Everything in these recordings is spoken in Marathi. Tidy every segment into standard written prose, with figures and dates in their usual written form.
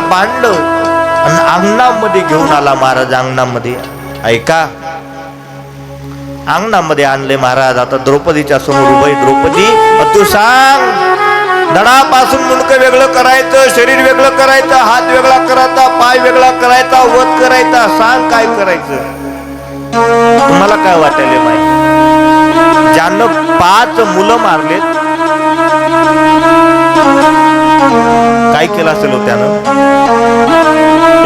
बांधलं आणि अंगणामध्ये घेऊन आला महाराज. अंगणामध्ये ऐका, अंगणामध्ये आणले महाराज. आता द्रौपदीच्या समोर उभे. द्रौपदी तू सांग, धडापासून मुंडकं वेगळं करायचं, शरीर वेगळं करायचं, हात वेगळा करायचा, पाय वेगळा करायचा, वध करायचा, सांग काय करायचं. तुम्हाला काय वाटायले माहिती, ज्यानं 5 मुलं मारलेत, काय केलं असेल हो त्यानं.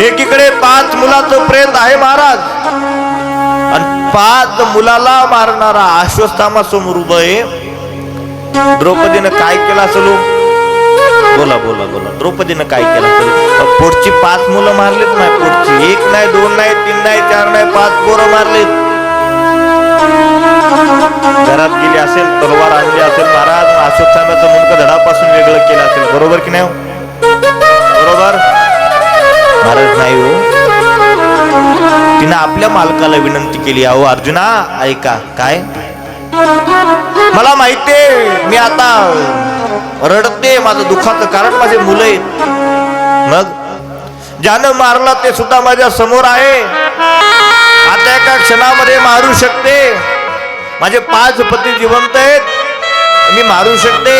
एकीकडे 5 मुलाचं प्रेत आहे महाराज, आणि 5 मुलाला मारणारा अश्वत्थामा समोर उभं आहे. द्रौपदीनं काय केलं असेल. बोला बोला बोला, द्रौपदीनं काय केलं असेल. पोटची 5 मुलं मारलीत नाही, पोटची 1 नाही, 2 नाही, 3 नाही, 4 नाही, 5 पोरं मारलीत. घरात गेली असेल, तलवार आणली असेल महाराज, अश्वत्थाम्याचं मुंडकं धडापासून वेगळं केलं असेल. बरोबर की नाही, बरोबर महाराज. नाही हो, तिनं आपल्या मालकाला विनंती केली, अहो अर्जुना ऐका. काय, मला माहितीये मी आता रडते, माझं दुःखाचं कारण माझे मुलं आहेत. मग ज्यानं मारला ते सुद्धा माझ्या समोर आहे. आता एका क्षणामध्ये मारू शकते. माझे 5 पती जिवंत आहेत, मी मारू शकते.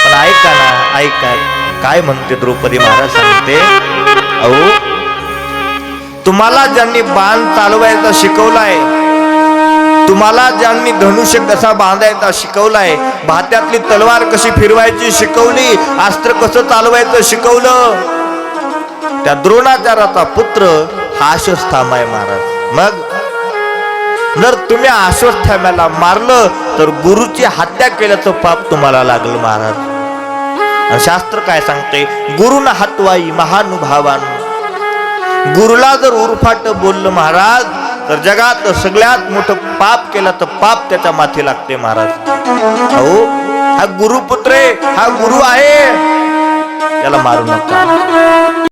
पण ऐका ना, ऐका काय म्हणते द्रौपदी. महाराज सांगते, अहो तुम्हाला ज्यांनी बाण चालवायचा शिकवलाय, तुम्हाला ज्यांनी धनुष्य कसा बांधायचा शिकवलाय, भात्यातली तलवार कशी फिरवायची शिकवली, अस्त्र कसं चालवायचं शिकवलं, त्या द्रोणाचार्याचा पुत्र हा अश्वत्थामा आहे महाराज. मग जर तुम्ही अश्वत्थाम्याला मारलं तर गुरुची हत्या केल्याचं पाप तुम्हाला लागलं महाराज. शास्त्र काय सांगते, गुरुन हत्वाई महानुभावान. गुरुला जर उरफाट बोललं महाराज, तर जगात सगळ्यात मोठं पाप केलं तर पाप त्याच्या माथी लागते महाराज. अहो हा गुरुपुत्र आहे, हा गुरु आहे, त्याला मारू नका.